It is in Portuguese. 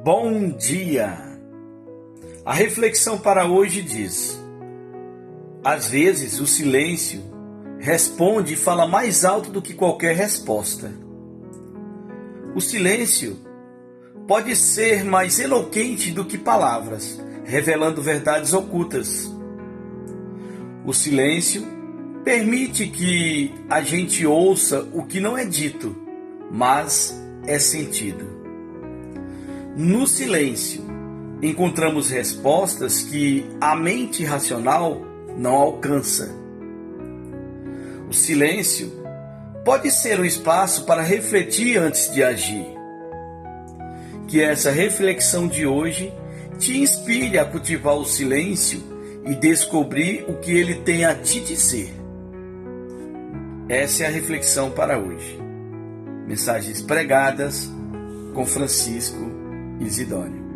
Bom dia! A reflexão para hoje diz: às vezes o silêncio responde e fala mais alto do que qualquer resposta. O silêncio pode ser mais eloquente do que palavras, revelando verdades ocultas. O silêncio permite que a gente ouça o que não é dito, mas é sentido. No silêncio, encontramos respostas que a mente racional não alcança. O silêncio pode ser um espaço para refletir antes de agir. Que essa reflexão de hoje te inspire a cultivar o silêncio e descobrir o que ele tem a te dizer. Essa é a reflexão para hoje. Mensagens pregadas com Francisco Isidório.